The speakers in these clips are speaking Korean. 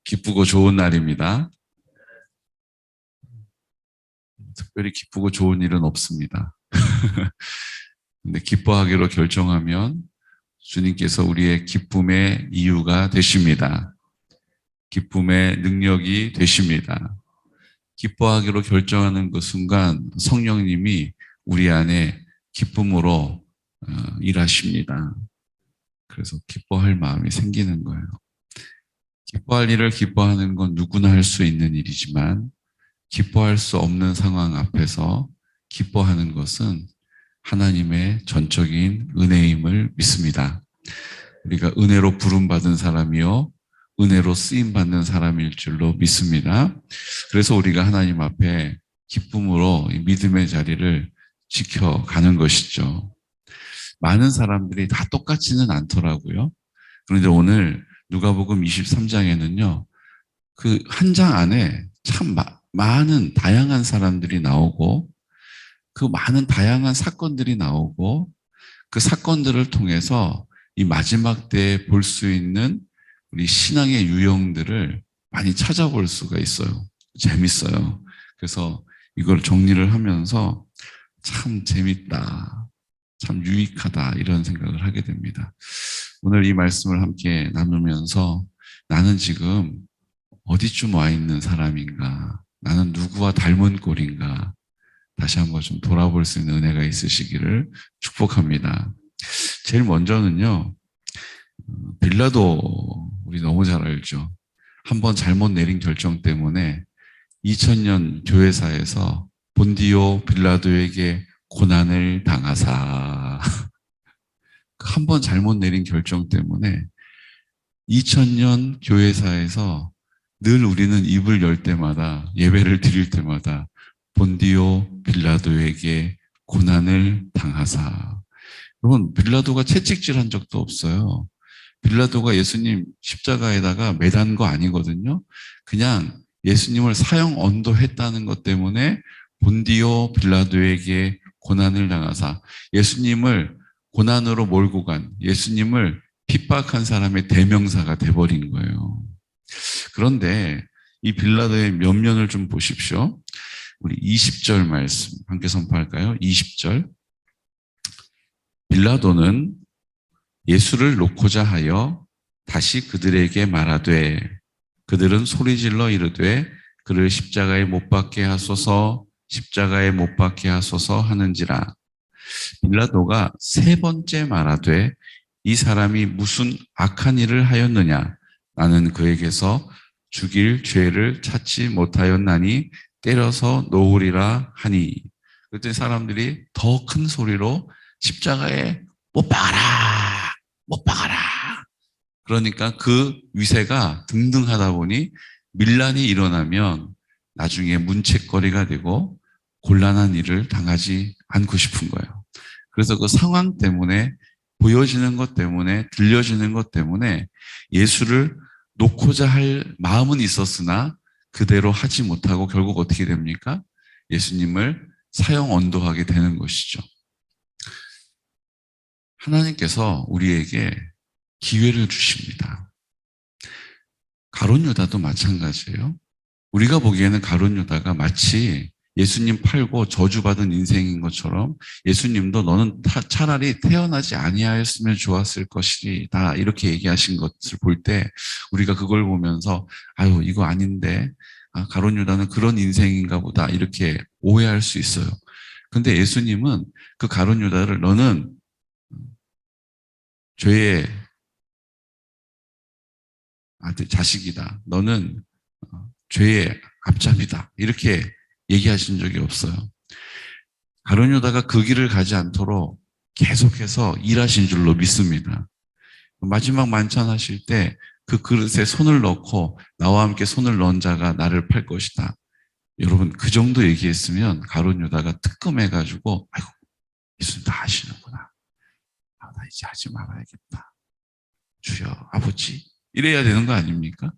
기쁘고 좋은 날입니다. 특별히 기쁘고 좋은 일은 없습니다. 근데 기뻐하기로 결정하면 주님께서 우리의 기쁨의 이유가 되십니다. 기쁨의 능력이 되십니다. 기뻐하기로 결정하는 그 순간 성령님이 우리 안에 기쁨으로 일하십니다. 그래서 기뻐할 마음이 생기는 거예요. 기뻐할 일을 기뻐하는 건 누구나 할 수 있는 일이지만 기뻐할 수 없는 상황 앞에서 기뻐하는 것은 하나님의 전적인 은혜임을 믿습니다. 우리가 은혜로 부름받은 사람이요 은혜로 쓰임받는 사람일 줄로 믿습니다. 그래서 우리가 하나님 앞에 기쁨으로 이 믿음의 자리를 지켜가는 것이죠. 많은 사람들이 다 똑같지는 않더라고요. 그런데 오늘 누가복음 23장에는요. 그 한 장 안에 참 많은 다양한 사람들이 나오고 그 많은 다양한 사건들이 나오고 그 사건들을 통해서 이 마지막 때에 볼 수 있는 우리 신앙의 유형들을 많이 찾아볼 수가 있어요. 재밌어요. 그래서 이걸 정리를 하면서 참 재밌다, 참 유익하다 이런 생각을 하게 됩니다. 오늘 이 말씀을 함께 나누면서 나는 지금 어디쯤 와 있는 사람인가? 나는 누구와 닮은 꼴인가? 다시 한번 좀 돌아볼 수 있는 은혜가 있으시기를 축복합니다. 제일 먼저는요, 빌라도 우리 너무 잘 알죠. 한번 잘못 내린 결정 때문에 2000년 교회사에서 본디오 빌라도에게 고난을 당하사 한 번 잘못 내린 결정 때문에 2000년 교회사에서 늘 우리는 입을 열 때마다 예배를 드릴 때마다 본디오 빌라도에게 고난을 당하사. 여러분 빌라도가 채찍질한 적도 없어요. 빌라도가 예수님 십자가에다가 매단 거 아니거든요. 그냥 예수님을 사형 언도했다는 것 때문에 본디오 빌라도에게 고난을 당하사 예수님을 고난으로 몰고 간 예수님을 핍박한 사람의 대명사가 돼버린 거예요. 그런데 이 빌라도의 면면을 좀 보십시오. 우리 20절 말씀 함께 선포할까요? 20절. 빌라도는 예수를 놓고자 하여 다시 그들에게 말하되 그들은 소리질러 이르되 그를 십자가에 못 박게 하소서 십자가에 못 박게 하소서 하는지라. 빌라도가 세 번째 말하되 이 사람이 무슨 악한 일을 하였느냐 나는 그에게서 죽일 죄를 찾지 못하였나니 때려서 놓으리라 하니. 그랬더니 사람들이 더 큰 소리로 십자가에 못 박아라 못 박아라. 그러니까 그 위세가 등등하다 보니 밀란이 일어나면 나중에 문책거리가 되고 곤란한 일을 당하지 않고 싶은 거예요. 그래서 그 상황 때문에 보여지는 것 때문에 들려지는 것 때문에 예수를 놓고자 할 마음은 있었으나 그대로 하지 못하고 결국 어떻게 됩니까? 예수님을 사형 언도하게 되는 것이죠. 하나님께서 우리에게 기회를 주십니다. 가룟 유다도 마찬가지예요. 우리가 보기에는 가룟 유다가 마치 예수님 팔고 저주받은 인생인 것처럼 예수님도 너는 차라리 태어나지 아니하였으면 좋았을 것이다 이렇게 얘기하신 것을 볼 때 우리가 그걸 보면서 아유 이거 아닌데 가룟 유다는 그런 인생인가 보다 이렇게 오해할 수 있어요. 근데 예수님은 그 가룟 유다를 너는 죄의 아들 자식이다. 너는 죄의 앞잡이다. 이렇게 얘기하신 적이 없어요. 가룟 유다가 그 길을 가지 않도록 계속해서 일하신 줄로 믿습니다. 마지막 만찬 하실 때 그 그릇에 손을 넣고 나와 함께 손을 넣은 자가 나를 팔 것이다. 여러분 그 정도 얘기했으면 가룟 유다가 뜨끔해가지고 아이고 예수님 다 하시는구나. 나 이제 하지 말아야겠다. 주여 아버지 이래야 되는 거 아닙니까?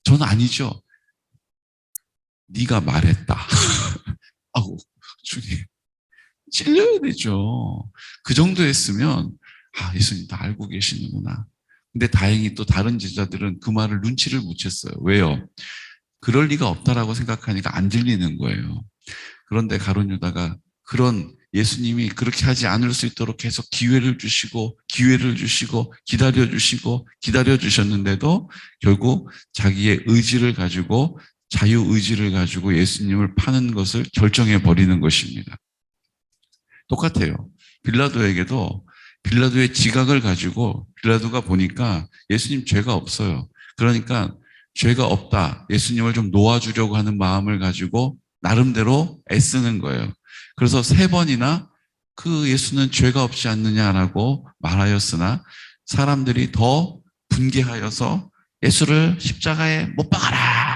저는 아니죠. 네가 말했다. 아우 주님 찔려야 되죠. 그 정도 했으면 예수님 다 알고 계시는구나. 근데 다행히 또 다른 제자들은 그 말을 눈치를 못 챘어요. 왜요? 그럴 리가 없다라고 생각하니까 안 들리는 거예요. 그런데 가룟 유다가 그런 예수님이 그렇게 하지 않을 수 있도록 계속 기회를 주시고 기회를 주시고 기다려 주시고 기다려 주셨는데도 결국 자기의 의지를 가지고 자유의지를 가지고 예수님을 파는 것을 결정해 버리는 것입니다. 똑같아요. 빌라도에게도 빌라도의 지각을 가지고 빌라도가 보니까 예수님 죄가 없어요. 그러니까 죄가 없다. 예수님을 좀 놓아주려고 하는 마음을 가지고 나름대로 애쓰는 거예요. 그래서 3번이나 그 예수는 죄가 없지 않느냐라고 말하였으나 사람들이 더 분개하여서 예수를 십자가에 못 박아라.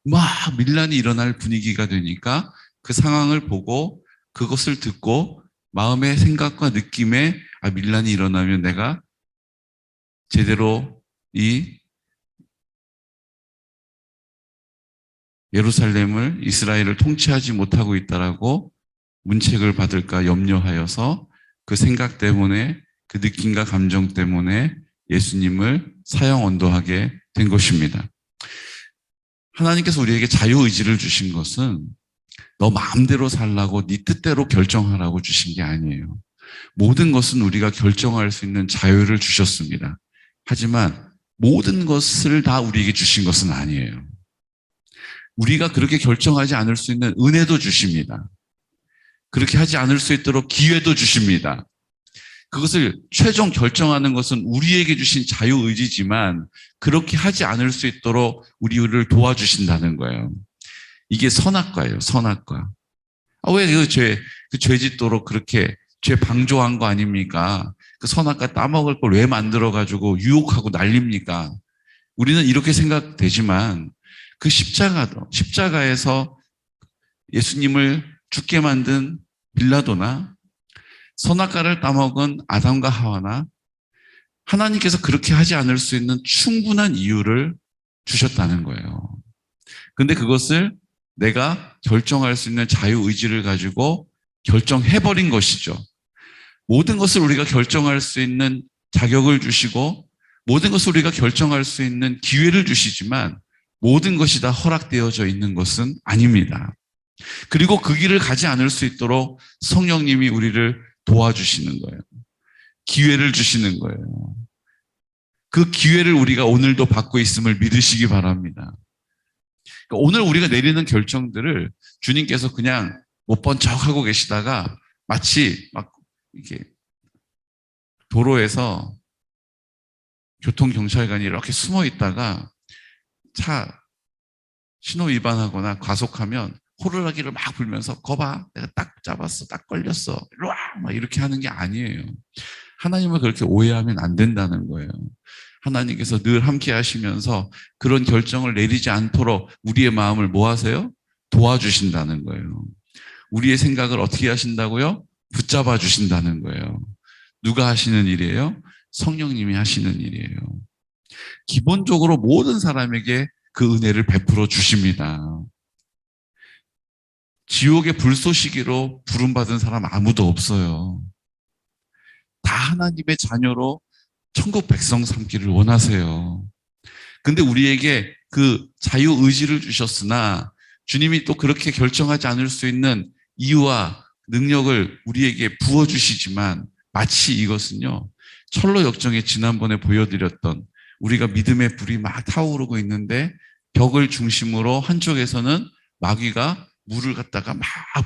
막 밀란이 일어날 분위기가 되니까 그 상황을 보고 그것을 듣고 마음의 생각과 느낌에 밀란이 일어나면 내가 제대로 이 예루살렘을 이스라엘을 통치하지 못하고 있다라고 문책을 받을까 염려하여서 그 생각 때문에 그 느낌과 감정 때문에 예수님을 사형 언도하게 된 것입니다. 하나님께서 우리에게 자유의지를 주신 것은 너 마음대로 살라고 네 뜻대로 결정하라고 주신 게 아니에요. 모든 것은 우리가 결정할 수 있는 자유를 주셨습니다. 하지만 모든 것을 다 우리에게 주신 것은 아니에요. 우리가 그렇게 결정하지 않을 수 있는 은혜도 주십니다. 그렇게 하지 않을 수 있도록 기회도 주십니다. 그것을 최종 결정하는 것은 우리에게 주신 자유의지지만 그렇게 하지 않을 수 있도록 우리를 도와주신다는 거예요. 이게 선악과예요, 선악과. 왜 그 죄짓도록 그렇게 죄 방조한 거 아닙니까? 그 선악과 따먹을 걸 왜 만들어가지고 유혹하고 난립니까? 우리는 이렇게 생각되지만 그 십자가에서 예수님을 죽게 만든 빌라도나 선악과를 따먹은 아담과 하와나 하나님께서 그렇게 하지 않을 수 있는 충분한 이유를 주셨다는 거예요. 근데 그것을 내가 결정할 수 있는 자유의지를 가지고 결정해버린 것이죠. 모든 것을 우리가 결정할 수 있는 자격을 주시고 모든 것을 우리가 결정할 수 있는 기회를 주시지만 모든 것이 다 허락되어져 있는 것은 아닙니다. 그리고 그 길을 가지 않을 수 있도록 성령님이 우리를 도와주시는 거예요. 기회를 주시는 거예요. 그 기회를 우리가 오늘도 받고 있음을 믿으시기 바랍니다. 그러니까 오늘 우리가 내리는 결정들을 주님께서 그냥 못 본 척하고 계시다가 마치 막 이렇게 도로에서 교통경찰관이 이렇게 숨어 있다가 차 신호 위반하거나 과속하면 호루라기를 막 불면서 거봐 내가 딱 잡았어 딱 걸렸어 이리 와 막 이렇게 하는 게 아니에요. 하나님을 그렇게 오해하면 안 된다는 거예요. 하나님께서 늘 함께 하시면서 그런 결정을 내리지 않도록 우리의 마음을 뭐 하세요? 도와주신다는 거예요. 우리의 생각을 어떻게 하신다고요? 붙잡아 주신다는 거예요. 누가 하시는 일이에요? 성령님이 하시는 일이에요. 기본적으로 모든 사람에게 그 은혜를 베풀어 주십니다. 지옥의 불쏘시개로 부름받은 사람 아무도 없어요. 다 하나님의 자녀로 천국 백성 삼기를 원하세요. 근데 우리에게 그 자유의지를 주셨으나 주님이 또 그렇게 결정하지 않을 수 있는 이유와 능력을 우리에게 부어주시지만 마치 이것은요, 철로 역정에 지난번에 보여드렸던 우리가 믿음의 불이 막 타오르고 있는데 벽을 중심으로 한쪽에서는 마귀가 물을 갖다가 막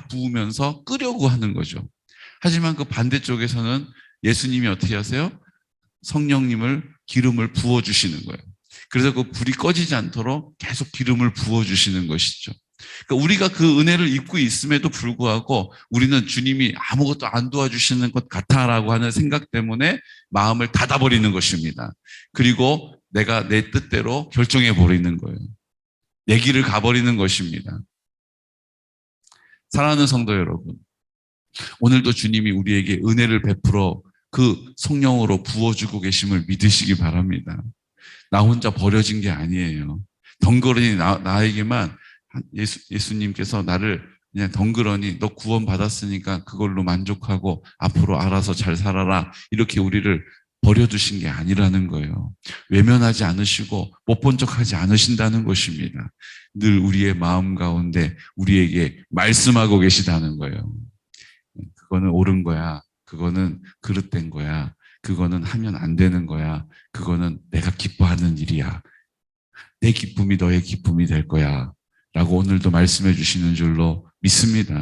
부으면서 끄려고 하는 거죠. 하지만 그 반대쪽에서는 예수님이 어떻게 하세요? 성령님을 기름을 부어주시는 거예요. 그래서 그 불이 꺼지지 않도록 계속 기름을 부어주시는 것이죠. 그러니까 우리가 그 은혜를 입고 있음에도 불구하고 우리는 주님이 아무것도 안 도와주시는 것 같아라고 하는 생각 때문에 마음을 닫아버리는 것입니다. 그리고 내가 내 뜻대로 결정해버리는 거예요. 내 길을 가버리는 것입니다. 사랑하는 성도 여러분, 오늘도 주님이 우리에게 은혜를 베풀어 그 성령으로 부어주고 계심을 믿으시기 바랍니다. 나 혼자 버려진 게 아니에요. 덩그러니 나에게만 예수님께서 나를 그냥 덩그러니 너 구원 받았으니까 그걸로 만족하고 앞으로 알아서 잘 살아라 이렇게 우리를 버려두신 게 아니라는 거예요. 외면하지 않으시고 못 본 척하지 않으신다는 것입니다. 늘 우리의 마음 가운데 우리에게 말씀하고 계시다는 거예요. 그거는 옳은 거야. 그거는 그릇된 거야. 그거는 하면 안 되는 거야. 그거는 내가 기뻐하는 일이야. 내 기쁨이 너의 기쁨이 될 거야. 라고 오늘도 말씀해 주시는 줄로 믿습니다.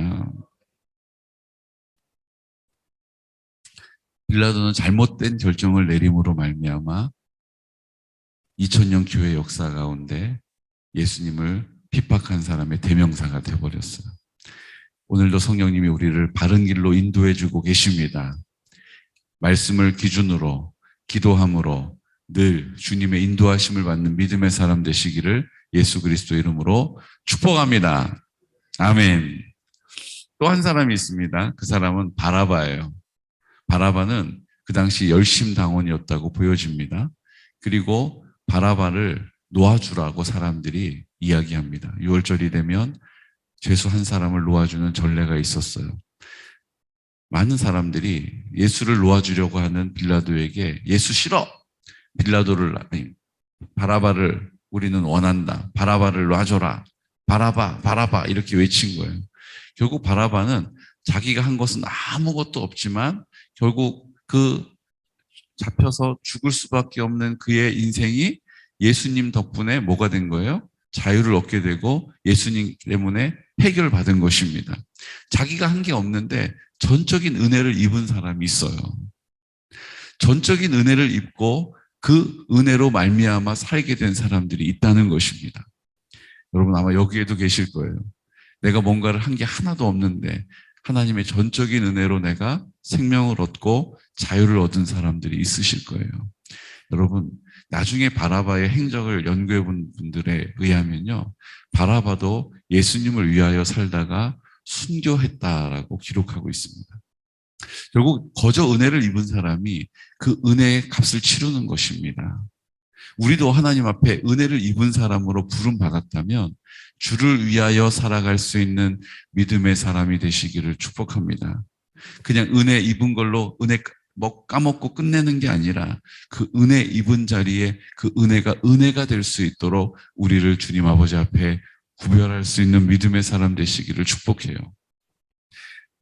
빌라도는 잘못된 결정을 내림으로 말미암아 2000년 교회 역사 가운데 예수님을 핍박한 사람의 대명사가 되어버렸어요. 오늘도 성령님이 우리를 바른 길로 인도해 주고 계십니다. 말씀을 기준으로 기도함으로 늘 주님의 인도하심을 받는 믿음의 사람 되시기를 예수 그리스도 이름으로 축복합니다. 아멘. 또 한 사람이 있습니다. 그 사람은 바라바예요. 바라바는 그 당시 열심당원이었다고 보여집니다. 그리고 바라바를 놓아주라고 사람들이 이야기합니다. 6월절이 되면 죄수 한 사람을 놓아주는 전례가 있었어요. 많은 사람들이 예수를 놓아주려고 하는 빌라도에게 예수 싫어! 바라바를 우리는 원한다. 바라바를 놔줘라. 바라바 이렇게 외친 거예요. 결국 바라바는 자기가 한 것은 아무것도 없지만 결국 그 잡혀서 죽을 수밖에 없는 그의 인생이 예수님 덕분에 뭐가 된 거예요? 자유를 얻게 되고 예수님 때문에 해결받은 것입니다. 자기가 한 게 없는데 전적인 은혜를 입은 사람이 있어요. 전적인 은혜를 입고 그 은혜로 말미암아 살게 된 사람들이 있다는 것입니다. 여러분 아마 여기에도 계실 거예요. 내가 뭔가를 한 게 하나도 없는데 하나님의 전적인 은혜로 내가 생명을 얻고 자유를 얻은 사람들이 있으실 거예요. 여러분 나중에 바라바의 행적을 연구해 본 분들에 의하면요. 바라바도 예수님을 위하여 살다가 순교했다라고 기록하고 있습니다. 결국 거저 은혜를 입은 사람이 그 은혜의 값을 치르는 것입니다. 우리도 하나님 앞에 은혜를 입은 사람으로 부름받았다면 주를 위하여 살아갈 수 있는 믿음의 사람이 되시기를 축복합니다. 그냥 은혜 입은 걸로 은혜 까먹고 끝내는 게 아니라 그 은혜 입은 자리에 그 은혜가 될 수 있도록 우리를 주님 아버지 앞에 구별할 수 있는 믿음의 사람 되시기를 축복해요.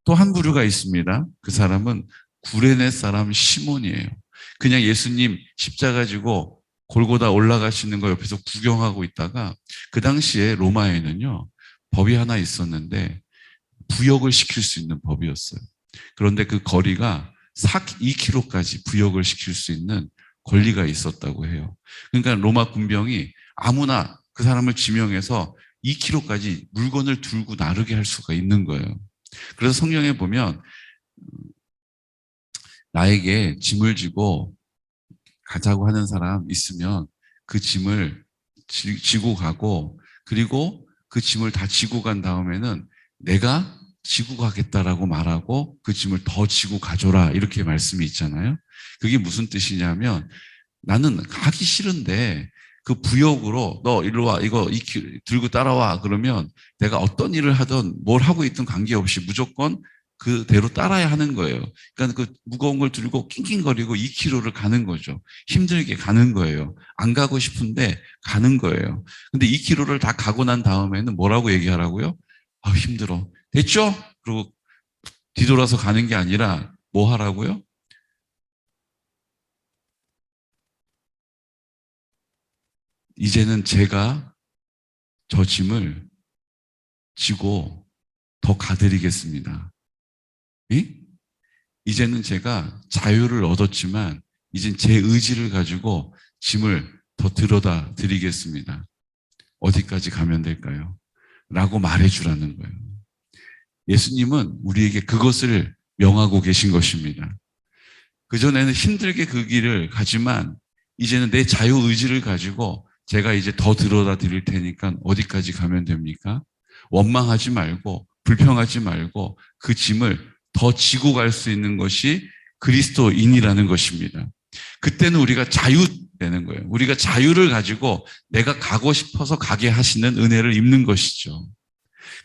또 한 부류가 있습니다. 그 사람은 구레네 사람 시몬이에요. 그냥 예수님 십자가 지고 골고다 올라가시는 거 옆에서 구경하고 있다가 그 당시에 로마에는요 법이 하나 있었는데 부역을 시킬 수 있는 법이었어요. 그런데 그 거리가 2km까지 부역을 시킬 수 있는 권리가 있었다고 해요. 그러니까 로마 군병이 아무나 그 사람을 지명해서 2km까지 물건을 들고 나르게 할 수가 있는 거예요. 그래서 성경에 보면 나에게 짐을 지고 가자고 하는 사람 있으면 그 짐을 지고 가고 그리고 그 짐을 다 지고 간 다음에는 내가 지고 가겠다라고 말하고 그 짐을 더 지고 가줘라 이렇게 말씀이 있잖아요. 그게 무슨 뜻이냐면 나는 가기 싫은데 그 부역으로 너 일로 와 이거 들고 따라와 그러면 내가 어떤 일을 하든 뭘 하고 있든 관계없이 무조건 그대로 따라야 하는 거예요. 그러니까 그 무거운 걸 들고 낑낑거리고 2km를 가는 거죠. 힘들게 가는 거예요. 안 가고 싶은데 가는 거예요. 근데 2km를 다 가고 난 다음에는 뭐라고 얘기하라고요? 아, 힘들어. 됐죠? 그리고 뒤돌아서 가는 게 아니라 뭐 하라고요? 이제는 제가 저 짐을 지고 더 가드리겠습니다. 예? 이제는 제가 자유를 얻었지만 이젠 제 의지를 가지고 짐을 더 들어다 드리겠습니다. 어디까지 가면 될까요? 라고 말해주라는 거예요. 예수님은 우리에게 그것을 명하고 계신 것입니다. 그전에는 힘들게 그 길을 가지만 이제는 내 자유의지를 가지고 제가 이제 더 들어다 드릴 테니까 어디까지 가면 됩니까? 원망하지 말고 불평하지 말고 그 짐을 더 지고 갈 수 있는 것이 그리스도인이라는 것입니다. 그때는 우리가 자유되는 거예요. 우리가 자유를 가지고 내가 가고 싶어서 가게 하시는 은혜를 입는 것이죠.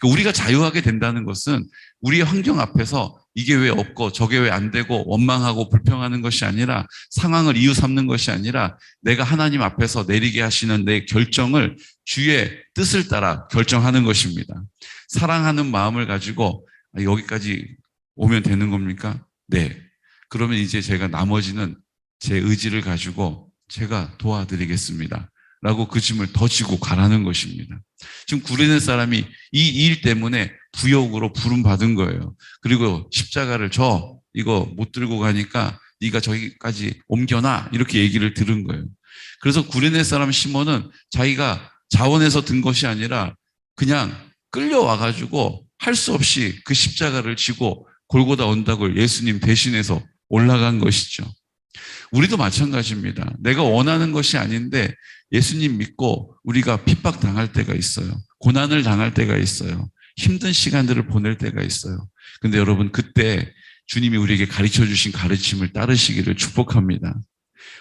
우리가 자유하게 된다는 것은 우리의 환경 앞에서 이게 왜 없고 저게 왜 안 되고 원망하고 불평하는 것이 아니라 상황을 이유 삼는 것이 아니라 내가 하나님 앞에서 내리게 하시는 내 결정을 주의 뜻을 따라 결정하는 것입니다. 사랑하는 마음을 가지고 여기까지 오면 되는 겁니까? 네. 그러면 이제 제가 나머지는 제 의지를 가지고 제가 도와드리겠습니다. 라고 그 짐을 더 지고 가라는 것입니다. 지금 구레네 사람이 이 일 때문에 부역으로 부름받은 거예요. 그리고 십자가를 이거 못 들고 가니까 네가 저기까지 옮겨놔 이렇게 얘기를 들은 거예요. 그래서 구레네 사람 시몬은 자기가 자원해서 든 것이 아니라 그냥 끌려와가지고 할 수 없이 그 십자가를 지고 골고다 언덕을 예수님 대신해서 올라간 것이죠. 우리도 마찬가지입니다. 내가 원하는 것이 아닌데 예수님 믿고 우리가 핍박당할 때가 있어요. 고난을 당할 때가 있어요. 힘든 시간들을 보낼 때가 있어요. 근데 여러분 그때 주님이 우리에게 가르쳐 주신 가르침을 따르시기를 축복합니다.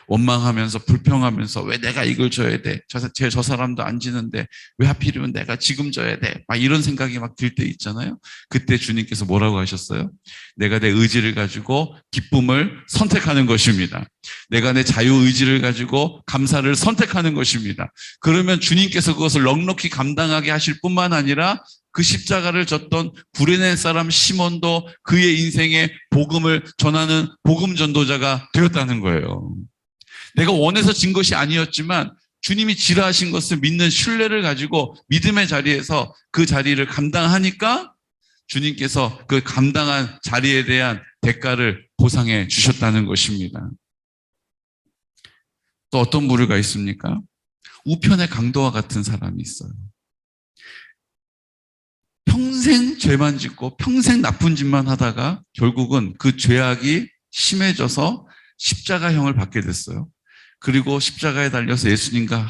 원망하면서 불평하면서 왜 내가 이걸 줘야 돼? 저 사람도 안 지는데 왜 하필이면 내가 지금 줘야 돼? 막 이런 생각이 막 들 때 있잖아요. 그때 주님께서 뭐라고 하셨어요? 내가 내 의지를 가지고 기쁨을 선택하는 것입니다. 내가 내 자유의지를 가지고 감사를 선택하는 것입니다. 그러면 주님께서 그것을 넉넉히 감당하게 하실 뿐만 아니라 그 십자가를 졌던 구레네 사람 시몬도 그의 인생에 복음을 전하는 복음 전도자가 되었다는 거예요. 내가 원해서 진 것이 아니었지만 주님이 지라 하신 것을 믿는 신뢰를 가지고 믿음의 자리에서 그 자리를 감당하니까 주님께서 그 감당한 자리에 대한 대가를 보상해 주셨다는 것입니다. 또 어떤 부류가 있습니까? 우편의 강도와 같은 사람이 있어요. 평생 죄만 짓고 평생 나쁜 짓만 하다가 결국은 그 죄악이 심해져서 십자가형을 받게 됐어요. 그리고 십자가에 달려서 예수님과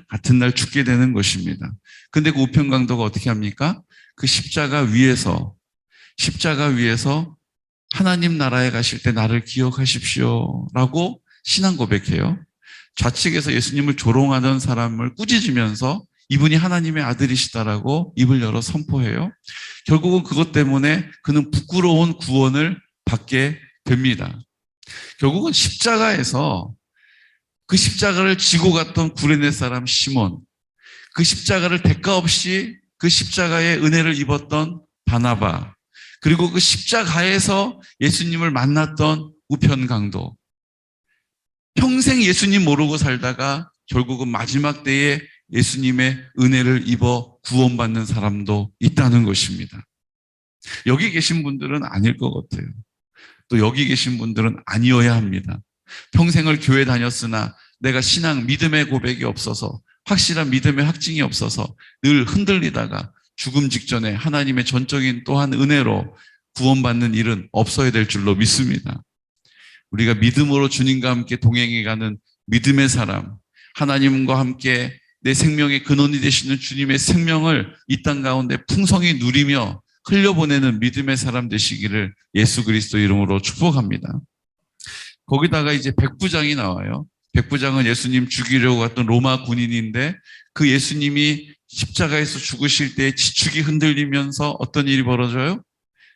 같은 날 죽게 되는 것입니다. 근데 그 우편 강도가 어떻게 합니까? 그 십자가 위에서 하나님 나라에 가실 때 나를 기억하십시오 라고 신앙 고백해요. 좌측에서 예수님을 조롱하던 사람을 꾸짖으면서 이분이 하나님의 아들이시다라고 입을 열어 선포해요. 결국은 그것 때문에 그는 부끄러운 구원을 받게 됩니다. 결국은 십자가에서 그 십자가를 지고 갔던 구레네 사람 시몬, 그 십자가를 대가 없이 그 십자가의 은혜를 입었던 바나바, 그리고 그 십자가에서 예수님을 만났던 우편 강도, 평생 예수님 모르고 살다가 결국은 마지막 때에 예수님의 은혜를 입어 구원받는 사람도 있다는 것입니다. 여기 계신 분들은 아닐 것 같아요. 또 여기 계신 분들은 아니어야 합니다. 평생을 교회 다녔으나 내가 신앙 믿음의 고백이 없어서 확실한 믿음의 확증이 없어서 늘 흔들리다가 죽음 직전에 하나님의 전적인 또한 은혜로 구원받는 일은 없어야 될 줄로 믿습니다. 우리가 믿음으로 주님과 함께 동행해가는 믿음의 사람, 하나님과 함께 내 생명의 근원이 되시는 주님의 생명을 이 땅 가운데 풍성히 누리며 흘려보내는 믿음의 사람 되시기를 예수 그리스도 이름으로 축복합니다. 거기다가 이제 백부장이 나와요. 백부장은 예수님 죽이려고 갔던 로마 군인인데 그 예수님이 십자가에서 죽으실 때 지축이 흔들리면서 어떤 일이 벌어져요?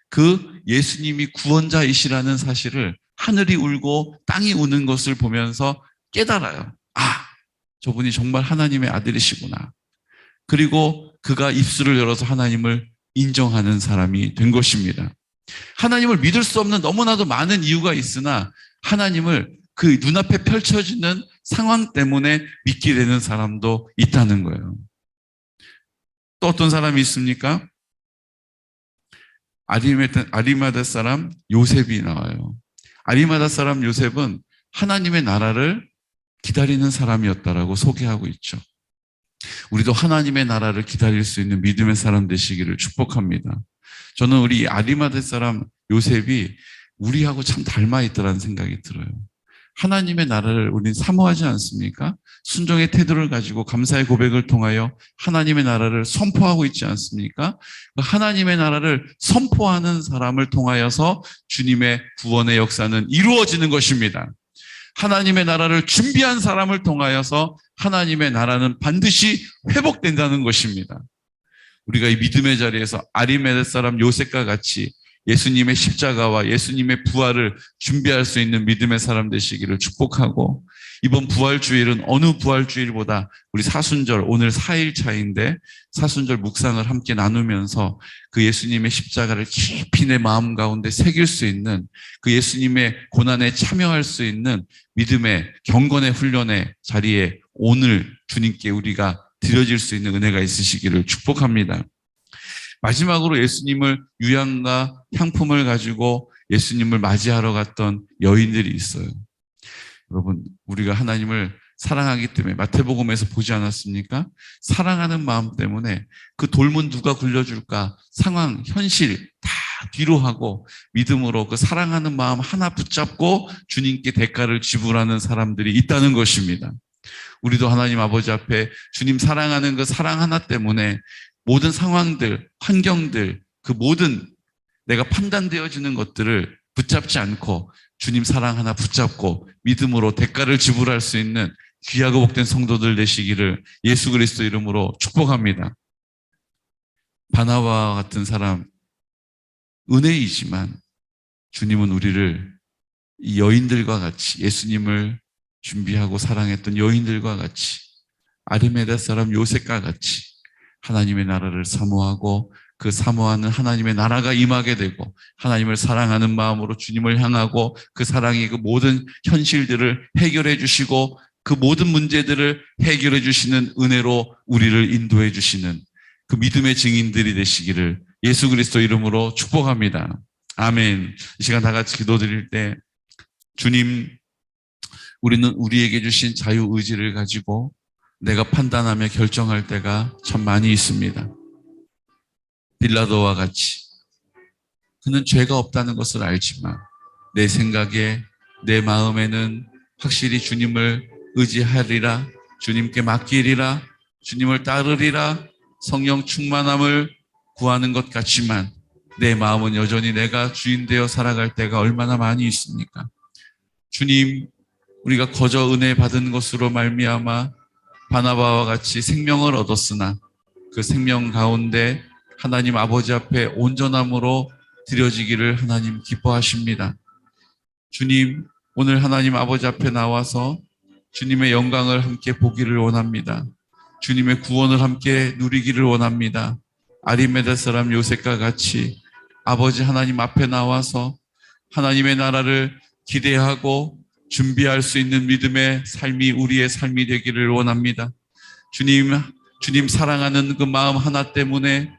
그 예수님이 구원자이시라는 사실을 하늘이 울고 땅이 우는 것을 보면서 깨달아요. 아, 저분이 정말 하나님의 아들이시구나. 그리고 그가 입술을 열어서 하나님을 인정하는 사람이 된 것입니다. 하나님을 믿을 수 없는 너무나도 많은 이유가 있으나 하나님을 그 눈앞에 펼쳐지는 상황 때문에 믿게 되는 사람도 있다는 거예요. 또 어떤 사람이 있습니까? 아리마다 사람 요셉이 나와요. 아리마다 사람 요셉은 하나님의 나라를 기다리는 사람이었다라고 소개하고 있죠. 우리도 하나님의 나라를 기다릴 수 있는 믿음의 사람 되시기를 축복합니다. 저는 우리 아리마다 사람 요셉이 우리하고 참 닮아 있더라는 생각이 들어요. 하나님의 나라를 우리는 사모하지 않습니까? 순종의 태도를 가지고 감사의 고백을 통하여 하나님의 나라를 선포하고 있지 않습니까? 하나님의 나라를 선포하는 사람을 통하여서 주님의 구원의 역사는 이루어지는 것입니다. 하나님의 나라를 준비한 사람을 통하여서 하나님의 나라는 반드시 회복된다는 것입니다. 우리가 이 믿음의 자리에서 아리마다 사람 요셉과 같이 예수님의 십자가와 예수님의 부활을 준비할 수 있는 믿음의 사람 되시기를 축복하고, 이번 부활주일은 어느 부활주일보다 우리 사순절, 오늘 4일 차인데 사순절 묵상을 함께 나누면서 그 예수님의 십자가를 깊이 내 마음 가운데 새길 수 있는, 그 예수님의 고난에 참여할 수 있는 믿음의 경건의 훈련의 자리에 오늘 주님께 우리가 드려질 수 있는 은혜가 있으시기를 축복합니다. 마지막으로 예수님을 유향과 향품을 가지고 예수님을 맞이하러 갔던 여인들이 있어요. 여러분, 우리가 하나님을 사랑하기 때문에 마태복음에서 보지 않았습니까? 사랑하는 마음 때문에 그 돌문 누가 굴려줄까? 상황, 현실 다 뒤로 하고 믿음으로 그 사랑하는 마음 하나 붙잡고 주님께 대가를 지불하는 사람들이 있다는 것입니다. 우리도 하나님 아버지 앞에 주님 사랑하는 그 사랑 하나 때문에 모든 상황들, 환경들, 그 모든 내가 판단되어지는 것들을 붙잡지 않고 주님 사랑 하나 붙잡고 믿음으로 대가를 지불할 수 있는 귀하고 복된 성도들 되시기를 예수 그리스도 이름으로 축복합니다. 바나바와 같은 사람, 은혜이지만 주님은 우리를 이 여인들과 같이, 예수님을 준비하고 사랑했던 여인들과 같이, 아리마다 사람 요셉과 같이 하나님의 나라를 사모하고 그 사모하는 하나님의 나라가 임하게 되고 하나님을 사랑하는 마음으로 주님을 향하고 그 사랑이 그 모든 현실들을 해결해 주시고 그 모든 문제들을 해결해 주시는 은혜로 우리를 인도해 주시는 그 믿음의 증인들이 되시기를 예수 그리스도 이름으로 축복합니다. 아멘. 이 시간 다 같이 기도드릴 때, 주님, 우리는 우리에게 주신 자유의지를 가지고 내가 판단하며 결정할 때가 참 많이 있습니다. 빌라도와 같이 그는 죄가 없다는 것을 알지만 내 생각에, 내 마음에는 확실히 주님을 의지하리라, 주님께 맡기리라, 주님을 따르리라, 성령 충만함을 구하는 것 같지만 내 마음은 여전히 내가 주인 되어 살아갈 때가 얼마나 많이 있습니까? 주님, 우리가 거저 은혜 받은 것으로 말미암아 바나바와 같이 생명을 얻었으나 그 생명 가운데 하나님 아버지 앞에 온전함으로 드려지기를 하나님 기뻐하십니다. 주님, 오늘 하나님 아버지 앞에 나와서 주님의 영광을 함께 보기를 원합니다. 주님의 구원을 함께 누리기를 원합니다. 아리마다 사람 요셉과 같이 아버지 하나님 앞에 나와서 하나님의 나라를 기대하고 준비할 수 있는 믿음의 삶이 우리의 삶이 되기를 원합니다. 주님 사랑하는 그 마음 하나 때문에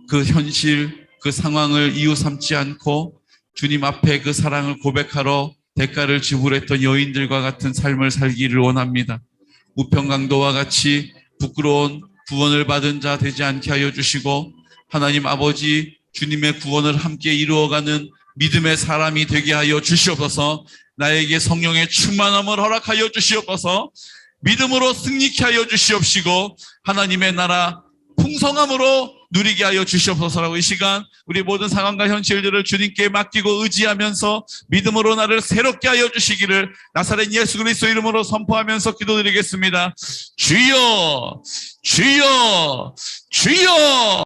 그 현실, 그 상황을 이유 삼지 않고 주님 앞에 그 사랑을 고백하러 대가를 지불했던 여인들과 같은 삶을 살기를 원합니다. 우평강도와 같이 부끄러운 구원을 받은 자 되지 않게 하여 주시고 하나님 아버지 주님의 구원을 함께 이루어가는 믿음의 사람이 되게 하여 주시옵소서. 나에게 성령의 충만함을 허락하여 주시옵소서. 믿음으로 승리케 하여 주시옵시고 하나님의 나라 풍성함으로 누리게 하여 주시옵소서라고 이 시간 우리 모든 상황과 현실들을 주님께 맡기고 의지하면서 믿음으로 나를 새롭게 하여 주시기를 나사렛 예수 그리스도 이름으로 선포하면서 기도드리겠습니다. 주여, 주여, 주여.